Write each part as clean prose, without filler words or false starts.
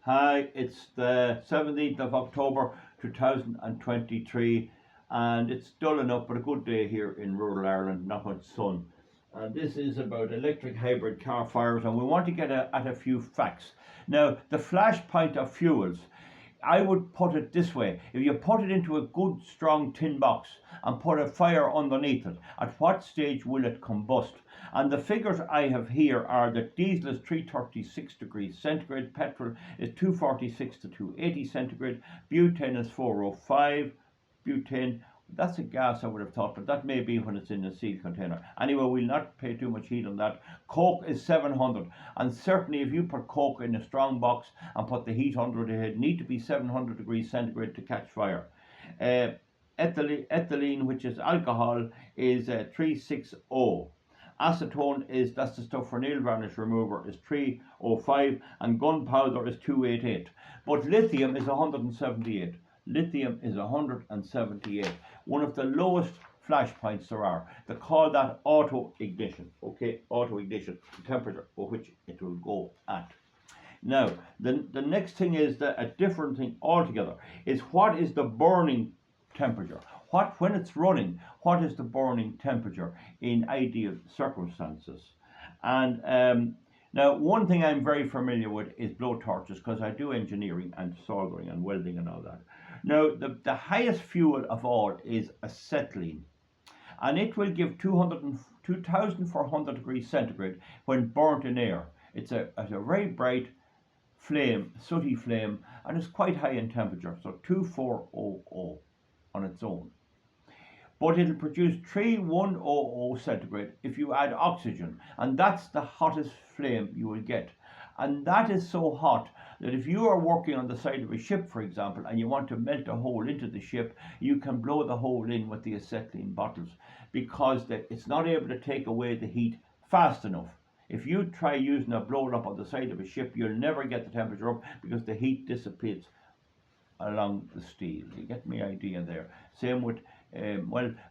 Hi, it's the 17th of October 2023, and it's dull enough, but a good day here in rural Ireland, not much sun. And this is about electric hybrid car fires, and we want to get at a few facts. Now, the flashpoint of fuels, I would put it this way: if you put it into a good strong tin box and put a fire underneath it, at what stage will it combust? And the figures I have here are that diesel is 336 degrees centigrade, petrol is 246 to 280 centigrade, butane is 405, butane, that's a gas I would have thought, but that may be when it's in a sealed container. Anyway, we'll not pay too much heed on that. Coke is 700, and certainly if you put coke in a strong box and put the heat under it, it need to be 700 degrees centigrade to catch fire. Ethylene, which is alcohol, is 360. Acetone is, that's the stuff for nail varnish remover, is 305, and gunpowder is 288. But lithium is 178. Lithium is 178. One of the lowest flash points there are. They call that auto ignition. Okay, auto ignition, the temperature for which it will go at. Now, the next thing is that a different thing altogether is what is the burning temperature? When it's running, what is the burning temperature in ideal circumstances? And now, one thing I'm very familiar with is blowtorches, because I do engineering and soldering and welding and all that. Now, the highest fuel of all is acetylene, and it will give 2,400 degrees centigrade when burnt in air. It's a very bright flame, sooty flame, and it's quite high in temperature, so 2400 on its own. But it'll produce 3100 centigrade if you add oxygen, and that's the hottest flame you will get. And that is so hot that if you are working on the side of a ship, for example, and you want to melt a hole into the ship, you can blow the hole in with the acetylene bottles, because it's not able to take away the heat fast enough. If you try using a blower up on the side of a ship, you'll never get the temperature up because the heat dissipates along the steel. You get my idea there. Same with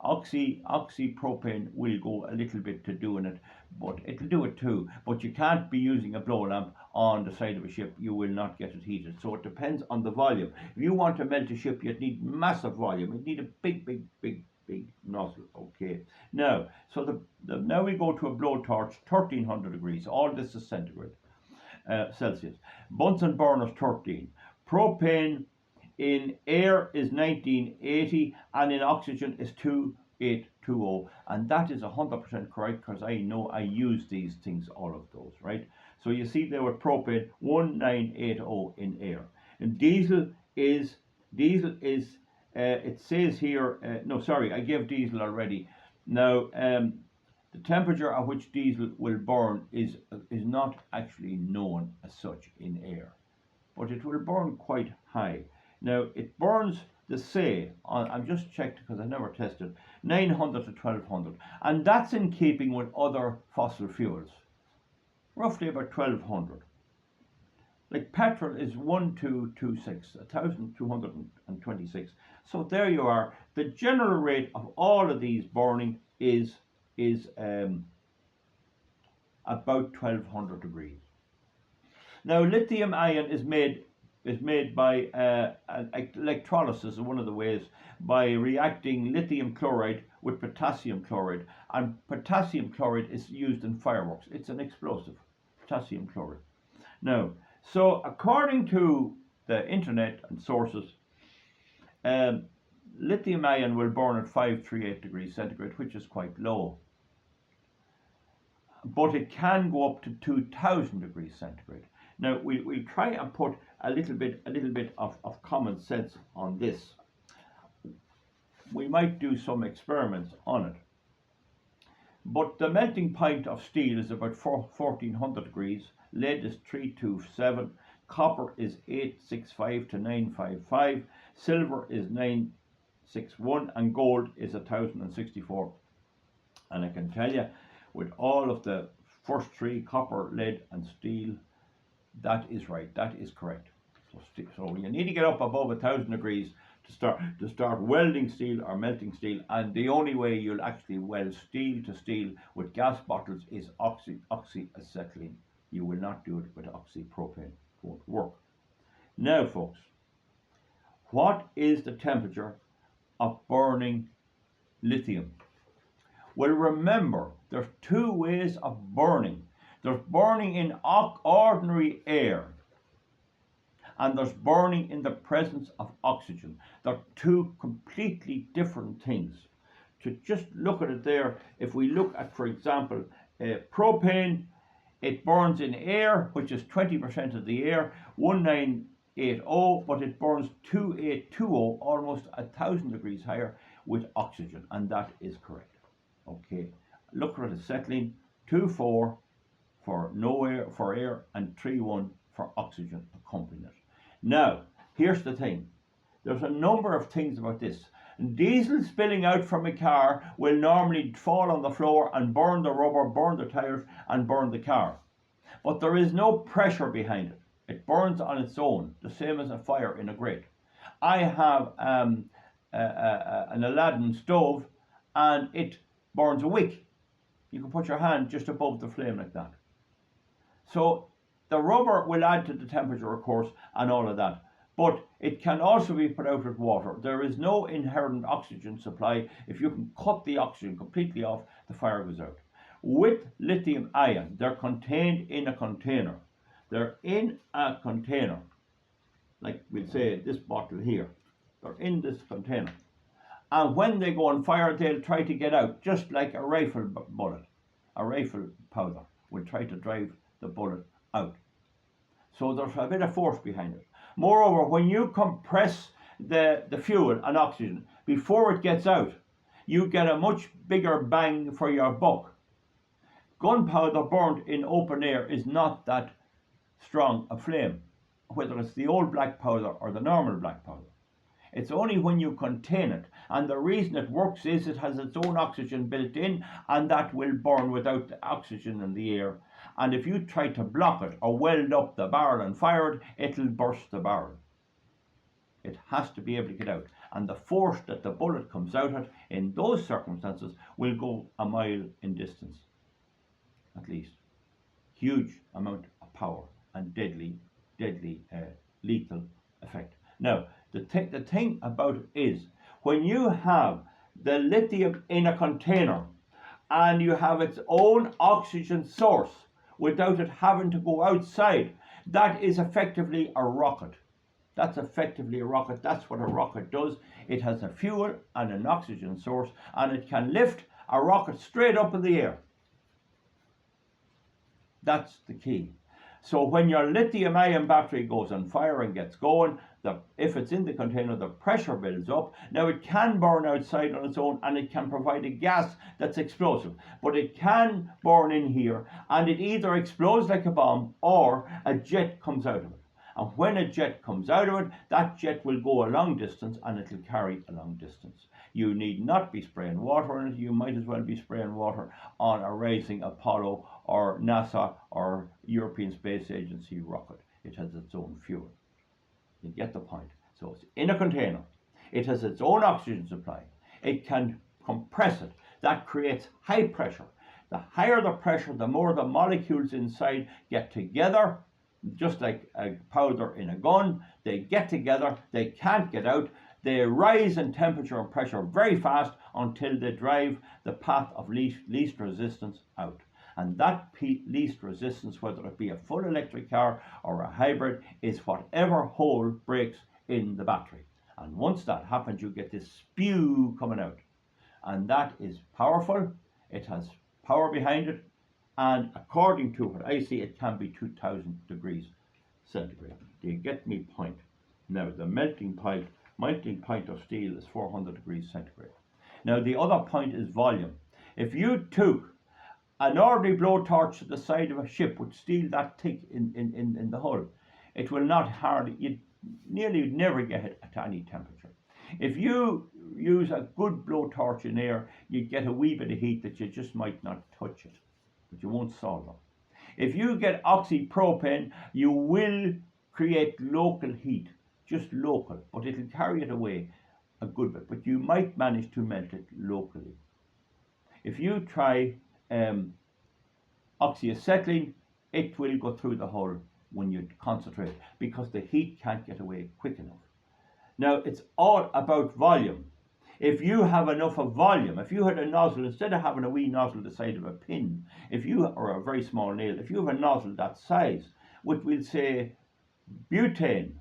oxypropane will go a little bit to doing it, but it'll do it too. But you can't be using a blow lamp on the side of a ship. You will not get it heated. So it depends on the volume. If you want to melt a ship, you'd need massive volume. You'd need a big nozzle. Okay. Now, so now we go to a blowtorch, 1300 degrees. All this is centigrade, Celsius. Bunsen burners 13. Propane in air is 1980, and in oxygen is 2820, and that is 100% correct, because I know I use these things, all of those, right? So you see there with propane 1980 in air. And diesel is it says here, no, sorry, I gave diesel already. Now, the temperature at which diesel will burn is not actually known as such in air, but it will burn quite high. Now, it burns, they say, I've just checked because I've never tested, 900 to 1200, and that's in keeping with other fossil fuels, roughly about 1200. Like petrol is 1226, 1226. So there you are. The general rate of all of these burning is about 1200 degrees. Now, lithium ion is made by electrolysis, in one of the ways, by reacting lithium chloride with potassium chloride, and potassium chloride is used in fireworks. It's an explosive, potassium chloride. Now, so according to the internet and sources, lithium ion will burn at 538 degrees centigrade, which is quite low, but it can go up to 2000 degrees centigrade. Now, we'll try and put a little bit of common sense on this. We might do some experiments on it. But the melting point of steel is about 1400 degrees, lead is 327, copper is 865 to 955, silver is 961, and gold is 1064. And I can tell you, with all of the first three, copper, lead, and steel, that is right. That is correct. So you need to get up above 1000 degrees to start welding steel or melting steel, and the only way you'll actually weld steel to steel with gas bottles is oxyacetylene. You will not do it with oxypropane. It won't work. Now folks, what is the temperature of burning lithium? Well, remember, there's two ways of burning. There's burning in ordinary air, and there's burning in the presence of oxygen. They're two completely different things. To just look at it there, if we look at, for example, propane, it burns in air, which is 20% of the air, 1980, but it burns 2820, almost 1,000 degrees higher, with oxygen, and that is correct. Okay, look at acetylene, 2,4 for no air, for air, and 3,1 for oxygen accompanying it. Now, here's the thing. There's a number of things about this. Diesel spilling out from a car will normally fall on the floor and burn the rubber, burn the tires, and burn the car. But there is no pressure behind it. It burns on its own, the same as a fire in a grate. I have an Aladdin stove, and it burns a wick. You can put your hand just above the flame like that. So the rubber will add to the temperature, of course, and all of that. But it can also be put out with water. There is no inherent oxygen supply. If you can cut the oxygen completely off, the fire goes out. With lithium ion, they're contained in a container. They're in a container, like we'll say this bottle here. They're in this container. And when they go on fire, they'll try to get out, just like a rifle bullet. A rifle powder will try to drive the bullet out. So there's a bit of force behind it. Moreover, when you compress the fuel and oxygen before it gets out, you get a much bigger bang for your buck. Gunpowder burnt in open air is not that strong a flame, whether it's the old black powder or the normal black powder. It's only when you contain it, and the reason it works is it has its own oxygen built in, and that will burn without the oxygen in the air. And if you try to block it or weld up the barrel and fire it, it'll burst the barrel. It has to be able to get out, and the force that the bullet comes out at in those circumstances will go a mile in distance, at least. Huge amount of power and deadly lethal effect. Now, the thing about it is, when you have the lithium in a container and you have its own oxygen source without it having to go outside, that is effectively a rocket. That's effectively a rocket. That's what a rocket does. It has a fuel and an oxygen source, and it can lift a rocket straight up in the air. That's the key. So when your lithium-ion battery goes on fire and gets going, if it's in the container, the pressure builds up. Now, it can burn outside on its own, and it can provide a gas that's explosive. But it can burn in here, and it either explodes like a bomb or a jet comes out of it. And when a jet comes out of it, that jet will go a long distance, and it'll carry a long distance. You need not be spraying water on it. You might as well be spraying water on a rising Apollo or NASA or European Space Agency rocket. It has its own fuel. You get the point. So it's in a container. It has its own oxygen supply. It can compress it. That creates high pressure. The higher the pressure, the more the molecules inside get together, just like a powder in a gun. They get together. They can't get out. They rise in temperature and pressure very fast until they drive the path of least resistance out. And that least resistance, whether it be a full electric car or a hybrid, is whatever hole breaks in the battery. And once that happens, you get this spew coming out. And that is powerful. It has power behind it. And according to what I see, it can be 2,000 degrees centigrade. Do you get me point? Now, the melting point of steel is 400 degrees centigrade. Now, the other point is volume. If you took an ordinary blowtorch to the side of a ship with steel that thick in the hull, it will not hardly, you nearly never get it at any temperature. If you use a good blowtorch in air, you get a wee bit of heat that you just might not touch it, but you won't solve it. If you get oxypropane, you will create local heat, just local, but it'll carry it away a good bit, but you might manage to melt it locally. If you try oxyacetylene, it will go through the hull when you concentrate, because the heat can't get away quick enough. Now, it's all about volume. If you have enough of volume, if you had a nozzle, instead of having a wee nozzle the size of a pin, or a very small nail, if you have a nozzle that size, with, we'll say, butane,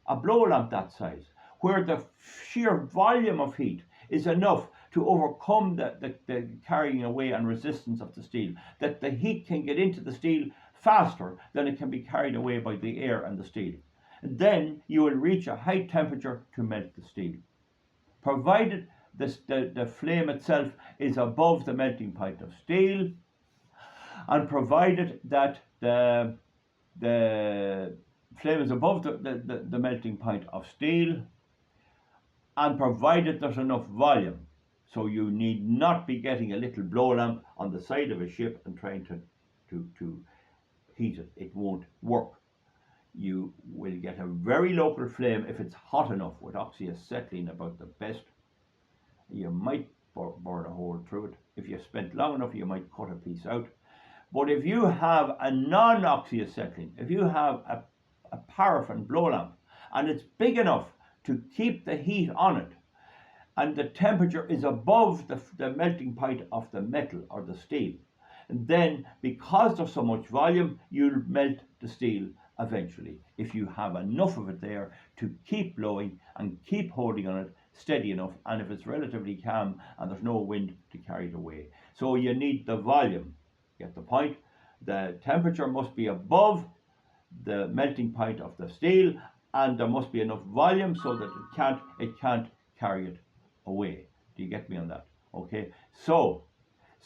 a blow lamp that size, where the sheer volume of heat is enough to overcome the carrying away and resistance of the steel, that the heat can get into the steel faster than it can be carried away by the air and the steel. And then you will reach a high temperature to melt the steel, provided the flame itself is above the melting point of steel, and provided that the flame is above the melting point of steel, and provided there's enough volume. So you need not be getting a little blow lamp on the side of a ship and trying to heat it. It won't work. You will get a very local flame if it's hot enough, with oxyacetylene about the best. You might burn a hole through it. If you spent long enough, you might cut a piece out. But if you have a non-oxyacetylene, if you have a paraffin blow lamp, and it's big enough to keep the heat on it, and the temperature is above the melting point of the metal or the steel, and then because there's so much volume, you'll melt the steel eventually, if you have enough of it there to keep blowing and keep holding on it steady enough, and if it's relatively calm and there's no wind to carry it away. So you need the volume. Get the point? The temperature must be above the melting point of the steel, and there must be enough volume so that it can't carry it away. Do you get me on that? Okay. So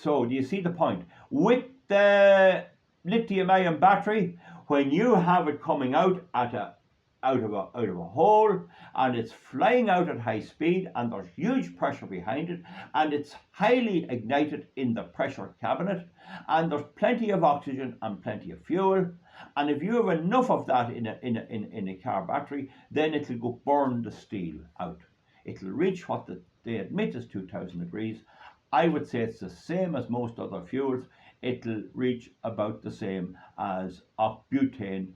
do you see the point? With the lithium-ion battery, when you have it coming out out of a hole, and it's flying out at high speed, and there's huge pressure behind it, and it's highly ignited in the pressure cabinet, and there's plenty of oxygen and plenty of fuel, and if you have enough of that in a car battery, then it'll go burn the steel out. It'll reach what they admit is 2000 degrees. I would say it's the same as most other fuels. It'll reach about the same as butane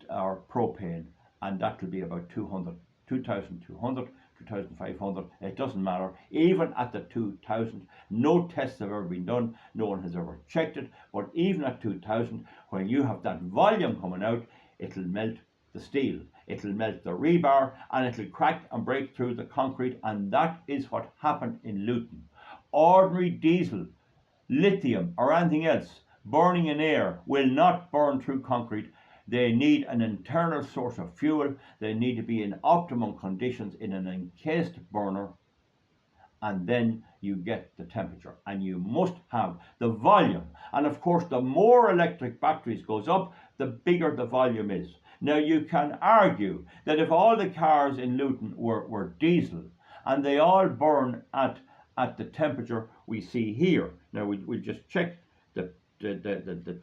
or propane, and that will be about 200, 2200, 2500. It doesn't matter. Even at the 2000, no tests have ever been done. No one has ever checked it. But even at 2000, when you have that volume coming out, it'll melt the steel. It'll melt the rebar, and it'll crack and break through the concrete, and that is what happened in Luton. Ordinary diesel, lithium, or anything else burning in air will not burn through concrete. They need an internal source of fuel. They need to be in optimum conditions in an encased burner, and then you get the temperature, and you must have the volume. And of course, the more electric batteries goes up, the bigger the volume is. Now, you can argue that if all the cars in Luton were diesel, and they all burn at the temperature we see here. Now, we'll just check the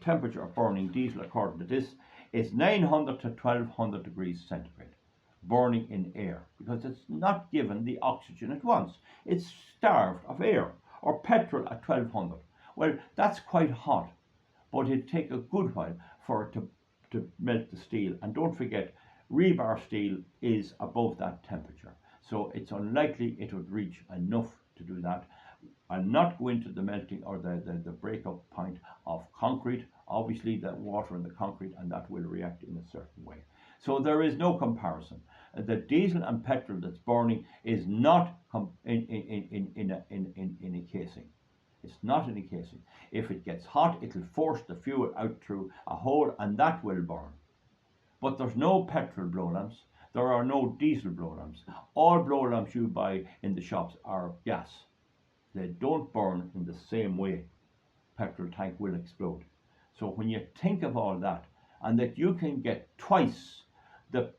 temperature of burning diesel according to this. It's 900 to 1200 degrees centigrade, burning in air, because it's not given the oxygen it wants. It's starved of air. Or petrol at 1200. Well, that's quite hot, but it'd take a good while for it to melt the steel. And don't forget, rebar steel is above that temperature, so it's unlikely it would reach enough to do that. I'll not go into the melting or the breakup point of concrete. Obviously, the water in the concrete, and that will react in a certain way. So there is no comparison. The diesel and petrol that's burning is not in a casing. It's not in a casing. If it gets hot, it'll force the fuel out through a hole, and that will burn. But there's no petrol blow lamps. There are no diesel blow lamps. All blow lamps you buy in the shops are gas. They don't burn in the same way. Petrol tank will explode. So when you think of all that, and that you can get twice the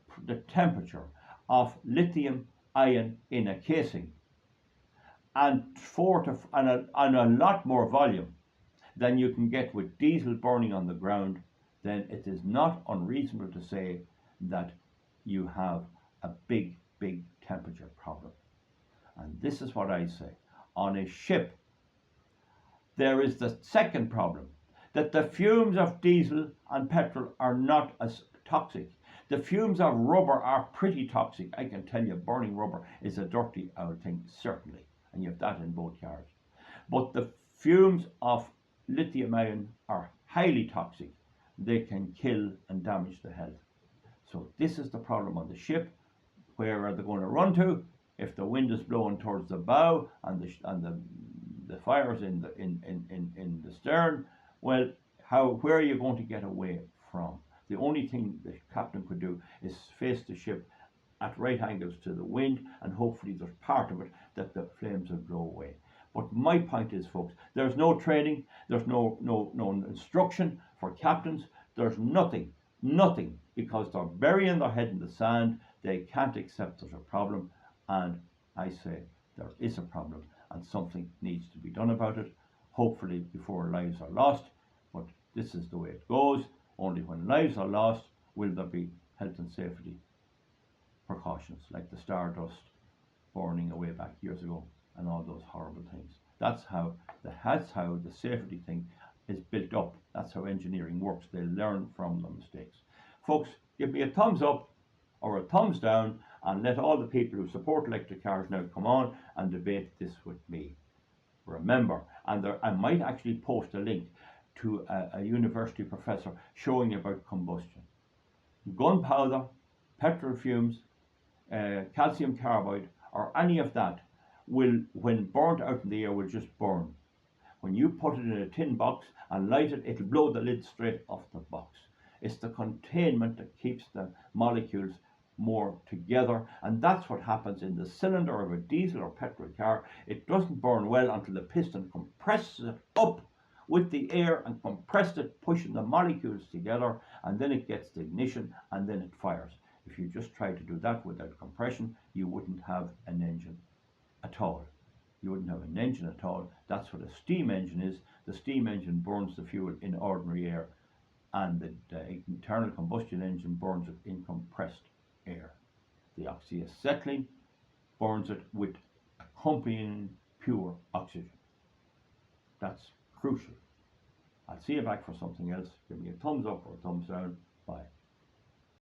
temperature of lithium ion in a casing, and a lot more volume than you can get with diesel burning on the ground, then it is not unreasonable to say that you have a big temperature problem. And this is what I say. On a ship, there is the second problem. that the fumes of diesel and petrol are not as toxic. The fumes of rubber are pretty toxic. I can tell you, burning rubber is a dirty old thing, certainly, and you have that in both cars. But the fumes of lithium ion are highly toxic. They can kill and damage the health. So this is the problem on the ship. Where are they going to run to? If the wind is blowing towards the bow and the fire's in the stern, well, where are you going to get away from? The only thing the captain could do is face the ship at right angles to the wind, and hopefully there's part of it that the flames will blow away. But my point is, folks, there's no training, there's no instruction for captains, there's nothing, because they're burying their head in the sand. They can't accept there's a problem, and I say there is a problem, and something needs to be done about it, hopefully before lives are lost. But this is the way it goes. Only when lives are lost will there be health and safety precautions, like the Stardust burning away back years ago and all those horrible things. That's how the safety thing is built up. That's how engineering works. They learn from the mistakes. Folks, give me a thumbs up or a thumbs down, and let all the people who support electric cars now come on and debate this with me. Remember, and I might actually post a link to a university professor showing about combustion. Gunpowder, petrol fumes, calcium carbide, or any of that will, when burnt out in the air, will just burn. When you put it in a tin box and light it, it'll blow the lid straight off the box. It's the containment that keeps the molecules more together, and that's what happens in the cylinder of a diesel or petrol car. It doesn't burn well until the piston compresses it up with the air and compressed it, pushing the molecules together, and then it gets the ignition and then it fires. If you just try to do that without compression, you wouldn't have an engine at all. You wouldn't have an engine at all. That's what a steam engine is. The steam engine burns the fuel in ordinary air, and the internal combustion engine burns it in compressed air. The oxyacetylene burns it with accompanying pure oxygen. That's crucial. I'll see you back for something else. Give me a thumbs up or a thumbs down. Bye.